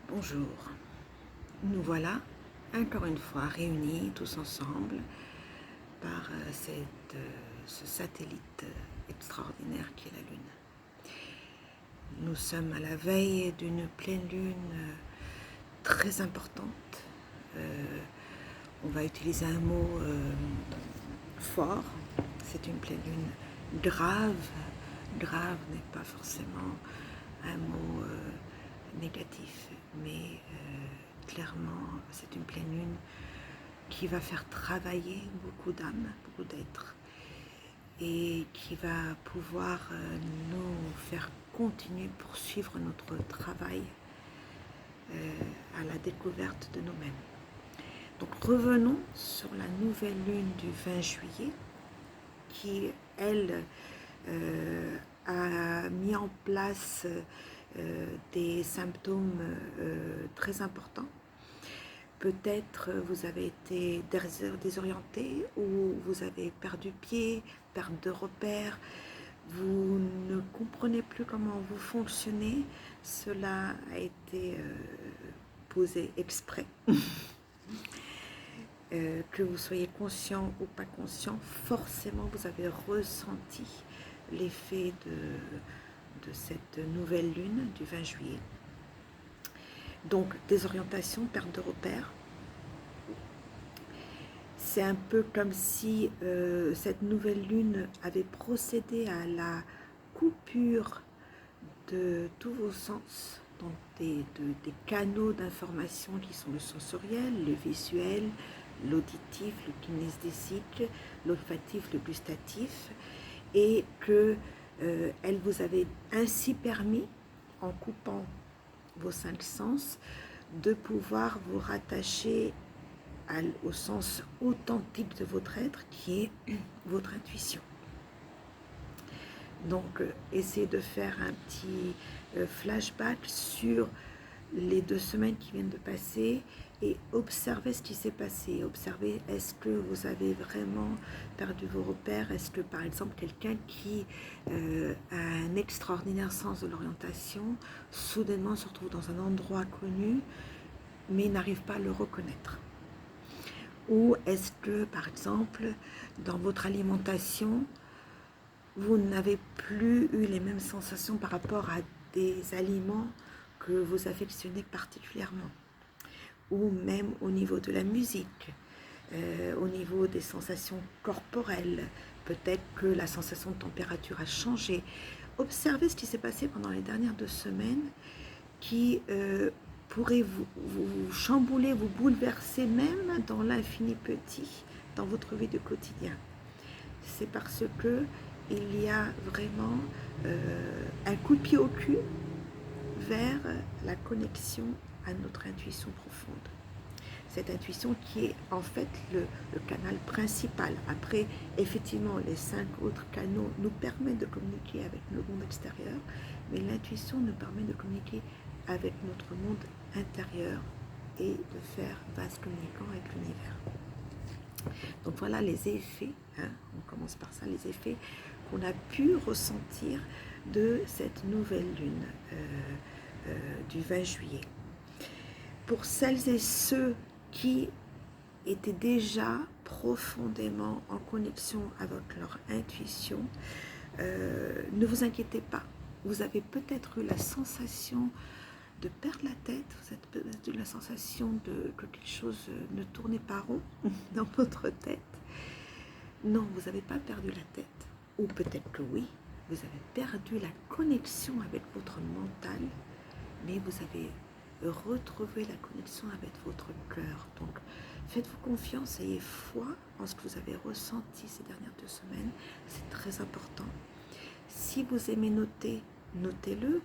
Bonjour, nous voilà encore une fois réunis tous ensemble par ce satellite extraordinaire qui est la Lune. Nous sommes à la veille d'une pleine Lune très importante. On va utiliser un mot fort, c'est une pleine Lune grave. Grave n'est pas forcément un mot négatif, mais clairement c'est une pleine lune qui va faire travailler beaucoup d'âmes, beaucoup d'êtres, et qui va pouvoir nous faire continuer, poursuivre notre travail à la découverte de nous-mêmes. Donc revenons sur la nouvelle lune du 20 juillet qui, elle, a mis en place des symptômes très importants. Peut-être vous avez été désorienté ou vous avez perdu pied, perte de repères, vous ne comprenez plus comment vous fonctionnez. Cela a été posé exprès. Que vous soyez conscient ou pas conscient, forcément vous avez ressenti l'effet de cette nouvelle lune du 20 juillet. Donc, désorientation, perte de repères. C'est un peu comme si cette nouvelle lune avait procédé à la coupure de tous vos sens, donc des canaux d'information qui sont le sensoriel, le visuel, l'auditif, le kinesthésique, l'olfactif, le gustatif, et que elle vous avait ainsi permis, en coupant vos 5 sens, de pouvoir vous rattacher au sens authentique de votre être, qui est votre intuition. Donc, essayez de faire un petit flashback sur les 2 semaines qui viennent de passer et observez ce qui s'est passé. Observez, est-ce que vous avez vraiment perdu vos repères? Est-ce que, par exemple, quelqu'un qui a un extraordinaire sens de l'orientation, soudainement se retrouve dans un endroit connu, mais n'arrive pas à le reconnaître? Ou est-ce que, par exemple, dans votre alimentation, vous n'avez plus eu les mêmes sensations par rapport à des aliments que vous affectionnez particulièrement? Ou même au niveau de la musique, au niveau des sensations corporelles, peut-être que la sensation de température a changé. Observez ce qui s'est passé pendant les dernières 2 semaines qui pourrait vous chambouler, vous bouleverser même dans l'infini petit, dans votre vie de quotidien. C'est parce que il y a vraiment un coup de pied au cul vers la connexion à notre intuition profonde. Cette intuition qui est en fait le canal principal. Après, effectivement, les 5 autres canaux nous permettent de communiquer avec le monde extérieur, mais l'intuition nous permet de communiquer avec notre monde intérieur et de faire vase communicant avec l'univers. Donc voilà les effets, hein, on commence par ça, les effets qu'on a pu ressentir de cette nouvelle lune du 20 juillet. Pour celles et ceux qui étaient déjà profondément en connexion avec leur intuition, ne vous inquiétez pas, vous avez peut-être eu la sensation de perdre la tête, vous avez peut-être eu la sensation que quelque chose ne tournait pas rond dans votre tête. Non, vous n'avez pas perdu la tête, ou peut-être que oui, vous avez perdu la connexion avec votre mental, mais vous avez retrouvé la connexion avec votre cœur. Donc, faites-vous confiance, ayez foi en ce que vous avez ressenti ces dernières 2 semaines, c'est très important. Si vous aimez noter, notez-le,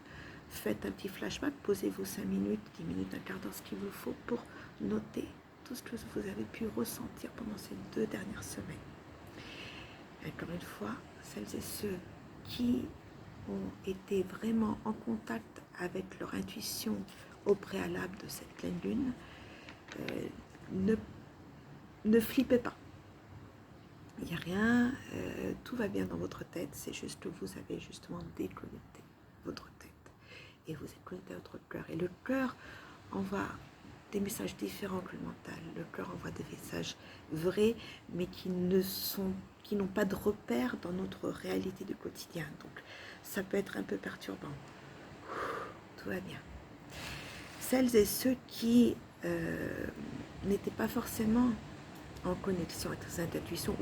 faites un petit flashback, posez-vous 5 minutes, 10 minutes, un quart d'heure, ce qu'il vous faut pour noter tout ce que vous avez pu ressentir pendant ces 2 dernières semaines. Encore une fois, celles et ceux qui ont été vraiment en contact avec leur intuition au préalable de cette pleine lune, ne flippez pas. Il n'y a rien, tout va bien dans votre tête, c'est juste que vous avez justement déconnecté votre tête et vous êtes connecté à votre cœur. Et le cœur envoie des messages différents que le mental. Le cœur envoie des messages vrais, mais qui n'ont pas de repère dans notre réalité du quotidien. Donc, ça peut être un peu perturbant. Tout va bien. Celles et ceux qui n'étaient pas forcément en connexion avec cette intuition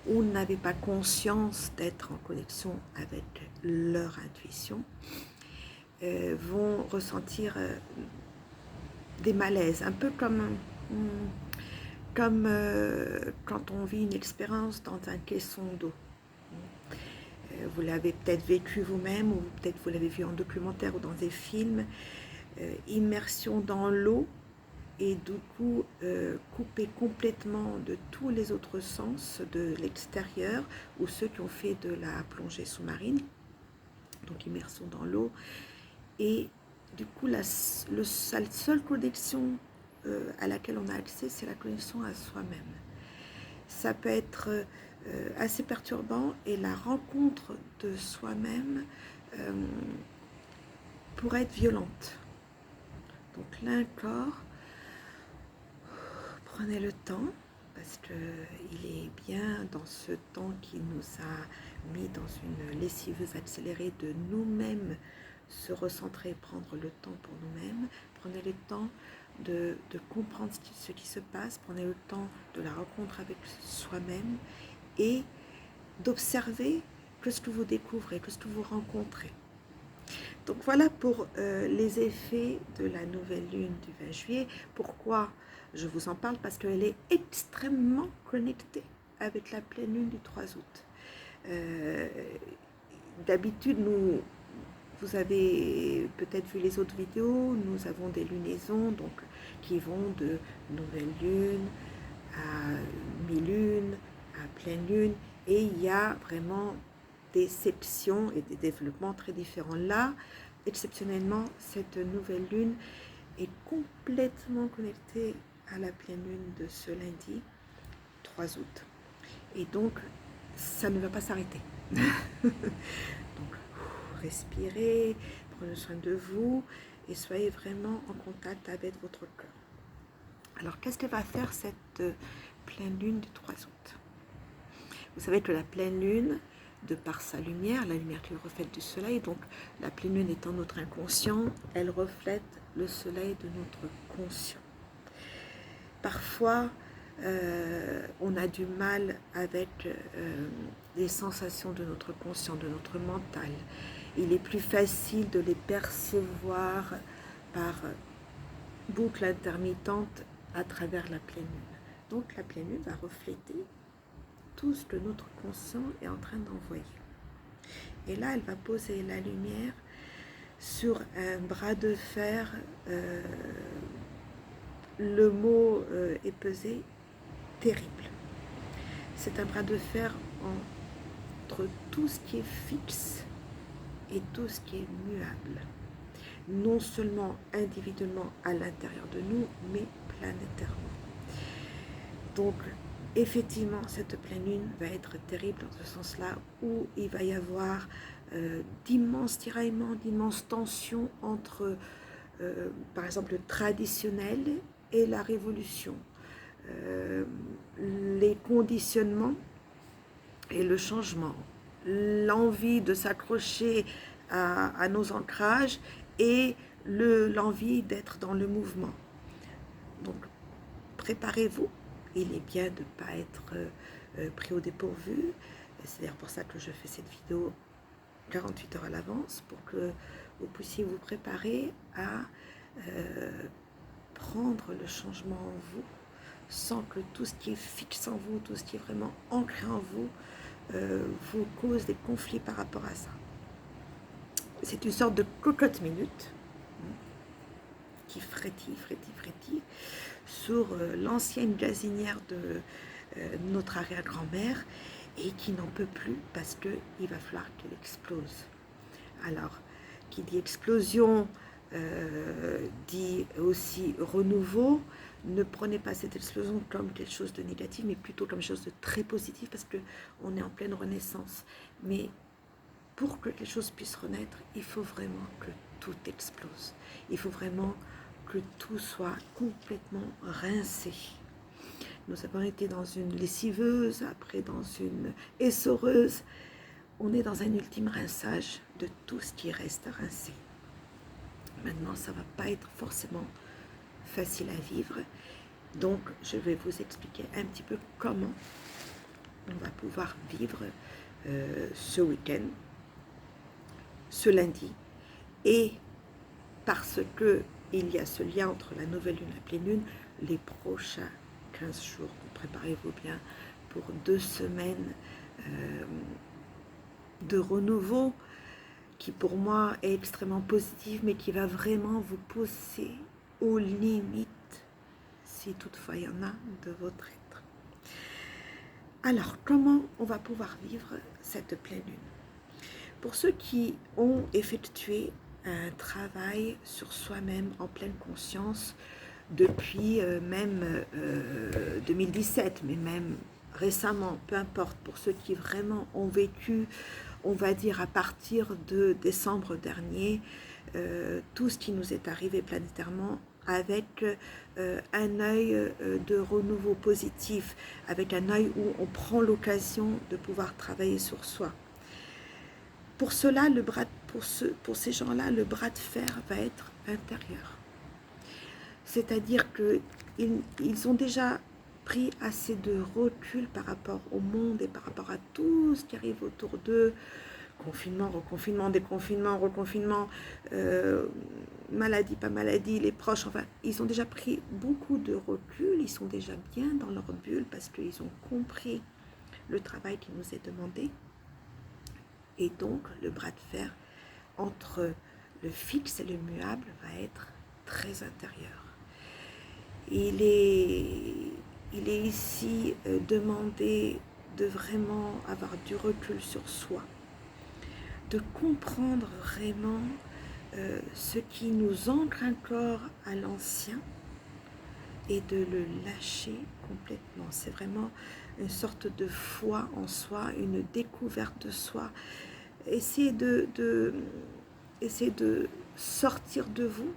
ou n'avaient pas conscience d'être en connexion avec leur intuition, vont ressentir des malaises, un peu comme quand on vit une expérience dans un caisson d'eau. Vous l'avez peut-être vécu vous-même, ou peut-être vous l'avez vu en documentaire ou dans des films. Immersion dans l'eau et du coup coupé complètement de tous les autres sens de l'extérieur, ou ceux qui ont fait de la plongée sous-marine, donc immersion dans l'eau, et du coup la seule connexion à laquelle on a accès, c'est la connexion à soi-même. Ça peut être assez perturbant, et la rencontre de soi-même pourrait être violente. Donc là encore, prenez le temps, parce qu'il est bien dans ce temps qui nous a mis dans une lessiveuse accélérée de nous-mêmes se recentrer, prendre le temps pour nous-mêmes. Prenez le temps de comprendre ce qui se passe, prenez le temps de la rencontre avec soi-même et d'observer que ce que vous découvrez, que ce que vous rencontrez. Donc voilà pour les effets de la nouvelle lune du 20 juillet. Pourquoi je vous en parle? Parce qu'elle est extrêmement connectée avec la pleine lune du 3 août. D'habitude, vous avez peut-être vu les autres vidéos, nous avons des lunaisons donc, qui vont de nouvelle lune à mi-lune, à pleine lune, et il y a vraiment des sections et des développements très différents. Là, exceptionnellement, cette nouvelle lune est complètement connectée à la pleine lune de ce lundi 3 août. Et donc, ça ne va pas s'arrêter. Donc, respirez, prenez soin de vous et soyez vraiment en contact avec votre cœur. Alors, qu'est-ce que va faire cette pleine lune du 3 août? Vous savez que la pleine lune, de par sa lumière, la lumière qui reflète du soleil, donc la pleine lune étant notre inconscient, elle reflète le soleil de notre conscient. Parfois, on a du mal avec les sensations de notre conscient, de notre mental. Il est plus facile de les percevoir par boucle intermittente à travers la pleine lune. Donc la pleine lune va refléter tout ce que notre conscient est en train d'envoyer. Et là, elle va poser la lumière sur un bras de fer. Le mot est pesé, terrible. C'est un bras de fer entre tout ce qui est fixe et tout ce qui est muable. Non seulement individuellement à l'intérieur de nous, mais planétairement. Donc, effectivement, cette pleine lune va être terrible dans ce sens-là, où il va y avoir d'immenses tiraillements, d'immenses tensions entre, par exemple, le traditionnel et la révolution. Les conditionnements et le changement, l'envie de s'accrocher à nos ancrages et l'envie d'être dans le mouvement. Donc, préparez-vous. Il est bien de ne pas être pris au dépourvu. C'est d'ailleurs pour ça que je fais cette vidéo 48 heures à l'avance, pour que vous puissiez vous préparer à prendre le changement en vous, sans que tout ce qui est fixe en vous, tout ce qui est vraiment ancré en vous, vous cause des conflits par rapport à ça. C'est une sorte de cocotte minute qui frétille sur l'ancienne gazinière de notre arrière-grand-mère, et qui n'en peut plus parce qu'il va falloir qu'elle explose. Alors, qui dit explosion dit aussi renouveau. Ne prenez pas cette explosion comme quelque chose de négatif, mais plutôt comme quelque chose de très positif, parce qu'on est en pleine renaissance. Mais pour que quelque chose puisse renaître, il faut vraiment que tout explose. Il faut vraiment que tout soit complètement rincé. Nous avons été dans une lessiveuse, après dans une essoreuse. On est dans un ultime rinçage de tout ce qui reste à rincer. Maintenant, ça ne va pas être forcément facile à vivre. Donc, je vais vous expliquer un petit peu comment on va pouvoir vivre ce week-end, ce lundi. Et parce qu'il y a ce lien entre la nouvelle lune et la pleine lune, les prochains 15 jours, préparez-vous bien pour 2 semaines de renouveau qui pour moi est extrêmement positive, mais qui va vraiment vous pousser aux limites, si toutefois il y en a, de votre être. Alors, comment on va pouvoir vivre cette pleine lune? Pour ceux qui ont effectué un travail sur soi-même en pleine conscience depuis même 2017, mais même récemment, peu importe, pour ceux qui vraiment ont vécu, on va dire à partir de décembre dernier, tout ce qui nous est arrivé planétairement avec un œil de renouveau positif, avec un œil où on prend l'occasion de pouvoir travailler sur soi. Pour cela, pour ces gens-là, le bras de fer va être intérieur. C'est-à-dire qu'ils ont déjà pris assez de recul par rapport au monde et par rapport à tout ce qui arrive autour d'eux. Confinement, reconfinement, déconfinement, reconfinement, maladie, pas maladie, les proches, enfin, ils ont déjà pris beaucoup de recul, ils sont déjà bien dans leur bulle parce qu'ils ont compris le travail qui nous est demandé. Et donc, le bras de fer entre le fixe et le muable va être très intérieur. Il est ici demandé de vraiment avoir du recul sur soi, de comprendre vraiment ce qui nous ancre encore à l'ancien et de le lâcher complètement. C'est vraiment une sorte de foi en soi, une découverte de soi. Essayez de sortir de vous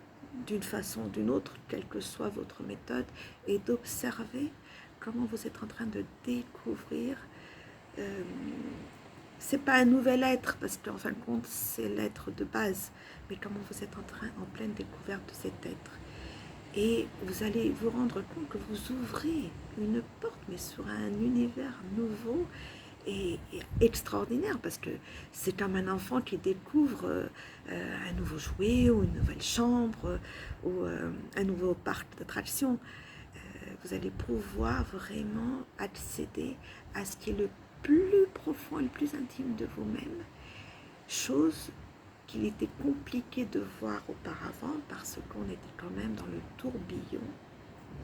d'une façon ou d'une autre, quelle que soit votre méthode, et d'observer comment vous êtes en train de découvrir. C'est pas un nouvel être, parce qu'en fin de compte, c'est l'être de base, mais comment vous êtes en pleine découverte de cet être. Et vous allez vous rendre compte que vous ouvrez une porte, mais sur un univers nouveau et extraordinaire, parce que c'est comme un enfant qui découvre un nouveau jouet ou une nouvelle chambre ou un nouveau parc d'attractions. Vous allez pouvoir vraiment accéder à ce qui est le plus profond et le plus intime de vous-même, chose qu'il était compliqué de voir auparavant parce qu'on était quand même dans le tourbillon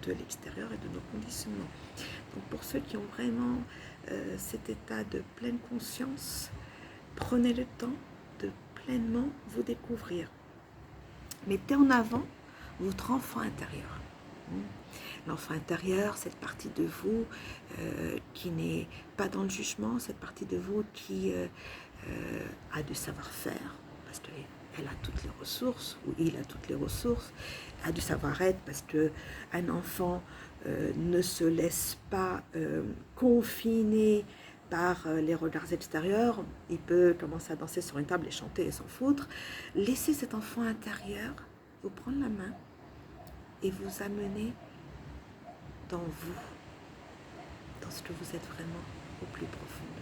de l'extérieur et de nos conditionnements. Donc pour ceux qui ont vraiment cet état de pleine conscience, prenez le temps de pleinement vous découvrir. Mettez en avant votre enfant intérieur. L'enfant intérieur, cette partie de vous qui n'est pas dans le jugement, cette partie de vous qui a du savoir-faire, parce qu'elle a toutes les ressources, ou il a toutes les ressources, a du savoir-être, parce qu'un enfant ne se laisse pas confiner par les regards extérieurs. Il peut commencer à danser sur une table et chanter et s'en foutre. Laissez cet enfant intérieur vous prendre la main et vous amener dans vous, dans ce que vous êtes vraiment au plus profond de vous.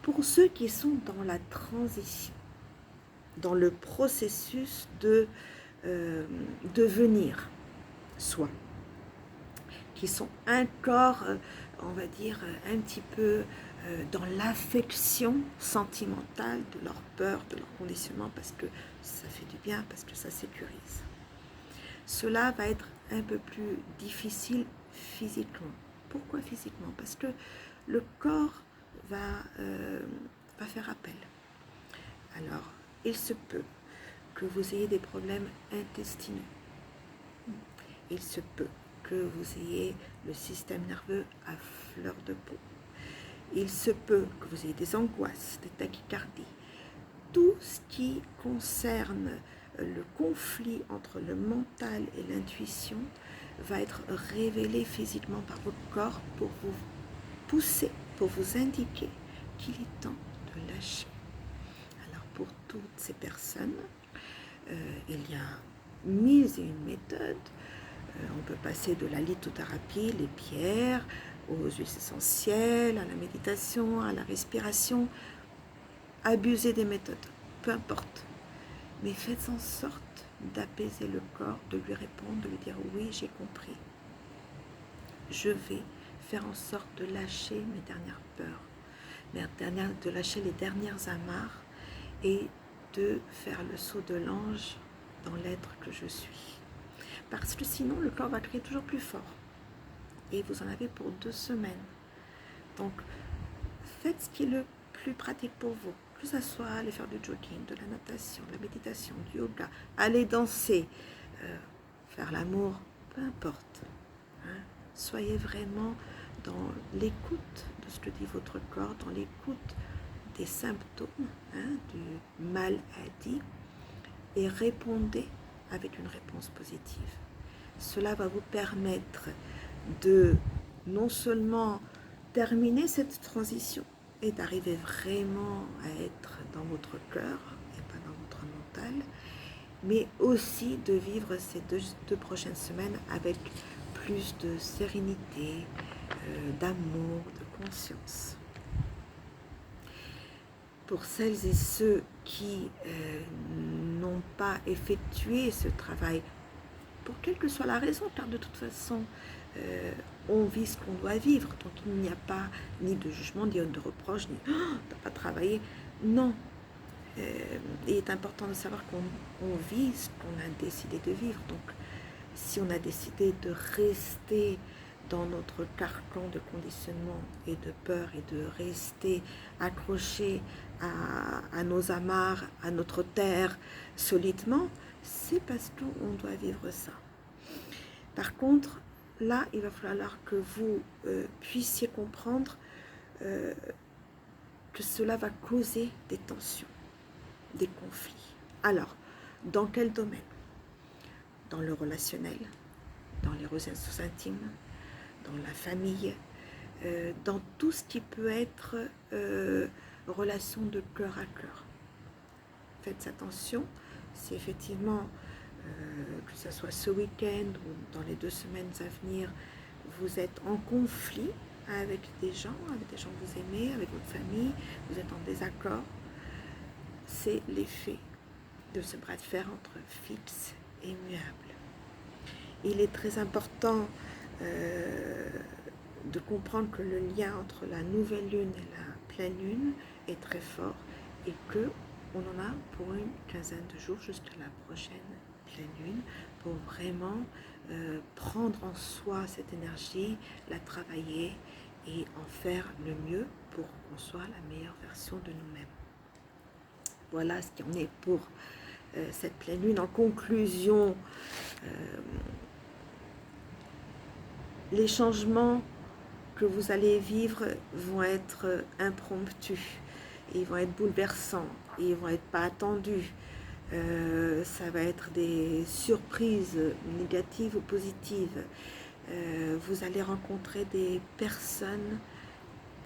Pour ceux qui sont dans la transition, dans le processus de devenir soi, qui sont encore, on va dire, un petit peu dans l'affection sentimentale de leur peur, de leur conditionnement, parce que ça fait du bien, parce que ça sécurise. Cela va être un peu plus difficile physiquement. Pourquoi physiquement? Parce que le corps va faire appel. Alors, il se peut que vous ayez des problèmes intestinaux. Il se peut que vous ayez le système nerveux à fleur de peau. Il se peut que vous ayez des angoisses, des tachycardies. Tout ce qui concerne le conflit entre le mental et l'intuition va être révélé physiquement par votre corps pour vous pousser, pour vous indiquer qu'il est temps de lâcher. Alors pour toutes ces personnes, il y a mille et une méthodes. On peut passer de la lithothérapie, les pierres, aux huiles essentielles, à la méditation, à la respiration. Abusez des méthodes, peu importe. Mais faites en sorte d'apaiser le corps, de lui répondre, de lui dire oui, j'ai compris. Je vais faire en sorte de lâcher mes dernières peurs, de lâcher les dernières amarres et de faire le saut de l'ange dans l'être que je suis. Parce que sinon, le corps va crier toujours plus fort. Et vous en avez pour 2 semaines. Donc, faites ce qui est le plus pratique pour vous. Que ce soit aller faire du jogging, de la natation, de la méditation, du yoga, aller danser, faire l'amour, peu importe. Hein. Soyez vraiment dans l'écoute de ce que dit votre corps, dans l'écoute des symptômes, du maladie, et répondez avec une réponse positive. Cela va vous permettre de non seulement terminer cette transition et d'arriver vraiment à être dans votre cœur et pas dans votre mental, mais aussi de vivre ces deux prochaines semaines avec plus de sérénité, d'amour, de conscience. Pour celles et ceux qui n'ont pas effectué ce travail, pour quelle que soit la raison, car de toute façon, on vit ce qu'on doit vivre, donc il n'y a pas ni de jugement, ni de reproche, ni oh, t'as pas travaillé. Non. Il est important de savoir qu'on vit ce qu'on a décidé de vivre. Donc, si on a décidé de rester dans notre carcan de conditionnement et de peur et de rester accroché à nos amarres, à notre terre solidement, c'est parce qu'on doit vivre ça. Par contre, là, il va falloir que vous puissiez comprendre que cela va causer des tensions, des conflits. Alors, dans quel domaine? Dans le relationnel, dans les relations intimes, dans la famille, dans tout ce qui peut être relation de cœur à cœur. Faites attention, c'est effectivement, que ce soit ce week-end ou dans les 2 semaines à venir, vous êtes en conflit avec des gens que vous aimez, avec votre famille, vous êtes en désaccord, c'est l'effet de ce bras de fer entre fixe et muable. Il est très important de comprendre que le lien entre la nouvelle lune et la pleine lune est très fort et que on en a pour une quinzaine de jours jusqu'à la prochaine pleine lune pour vraiment prendre en soi cette énergie, la travailler et en faire le mieux pour qu'on soit la meilleure version de nous-mêmes. Voilà ce qu'il en est pour cette pleine lune. En conclusion, les changements que vous allez vivre vont être impromptus, ils vont être bouleversants, ils vont être pas attendus. Ça va être des surprises négatives ou positives. Vous allez rencontrer des personnes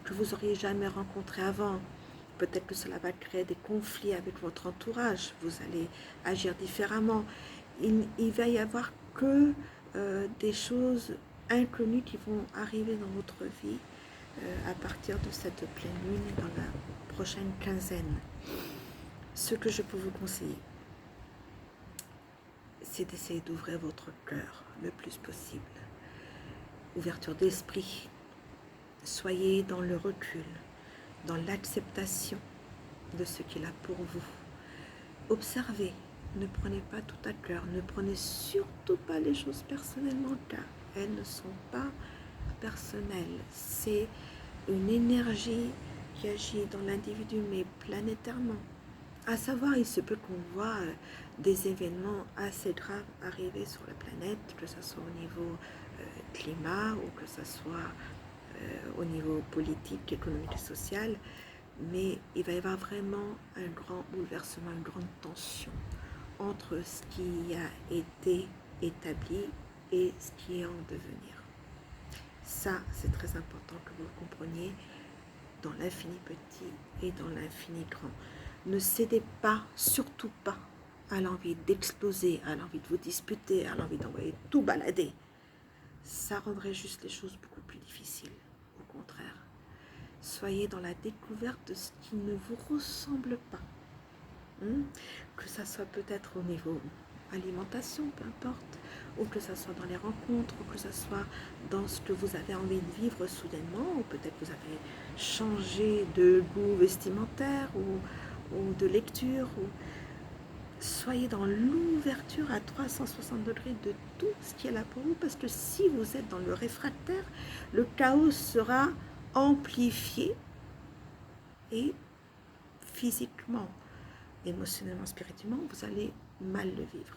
que vous n'auriez jamais rencontrées avant. Peut-être que cela va créer des conflits avec votre entourage. Vous allez agir différemment. Il va y avoir que des choses inconnues qui vont arriver dans votre vie à partir de cette pleine lune dans la prochaine quinzaine. Ce que je peux vous conseiller, c'est d'essayer d'ouvrir votre cœur le plus possible. Ouverture d'esprit. Soyez dans le recul, dans l'acceptation de ce qu'il a pour vous. Observez, ne prenez pas tout à cœur, ne prenez surtout pas les choses personnellement car elles ne sont pas personnelles. C'est une énergie qui agit dans l'individu mais planétairement. À savoir, il se peut qu'on voit des événements assez graves arriver sur la planète, que ce soit au niveau climat ou que ce soit au niveau politique, économique et social, mais il va y avoir vraiment un grand bouleversement, une grande tension entre ce qui a été établi et ce qui est en devenir. Ça, c'est très important que vous le compreniez dans l'infini petit et dans l'infini grand. Ne cédez pas, surtout pas, à l'envie d'exploser, à l'envie de vous disputer, à l'envie d'envoyer tout balader. Ça rendrait juste les choses beaucoup plus difficiles. Au contraire, soyez dans la découverte de ce qui ne vous ressemble pas. Que ça soit peut-être au niveau alimentation, peu importe, ou que ça soit dans les rencontres, ou que ça soit dans ce que vous avez envie de vivre soudainement, ou peut-être vous avez changé de goût vestimentaire ou de lecture. Soyez dans l'ouverture à 360 degrés de tout ce qui est là pour vous, parce que si vous êtes dans le réfractaire, le chaos sera amplifié et physiquement, émotionnellement, spirituellement, vous allez mal le vivre.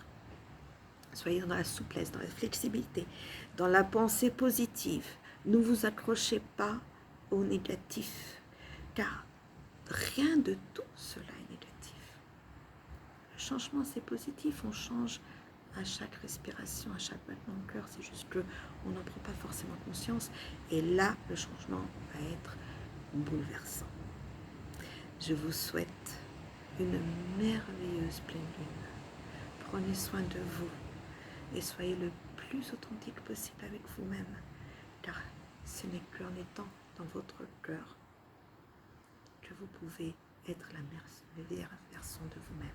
Soyez dans la souplesse, dans la flexibilité, dans la pensée positive. Ne vous accrochez pas au négatif, car rien de tout cela est négatif. Le changement, c'est positif, on change à chaque respiration, à chaque battement de cœur, c'est juste qu'on n'en prend pas forcément conscience, et là, le changement va être bouleversant. Je vous souhaite une merveilleuse pleine lune. Prenez soin de vous et soyez le plus authentique possible avec vous-même, car ce n'est qu'en étant dans votre cœur que vous pouvez être la meilleure version de vous-même.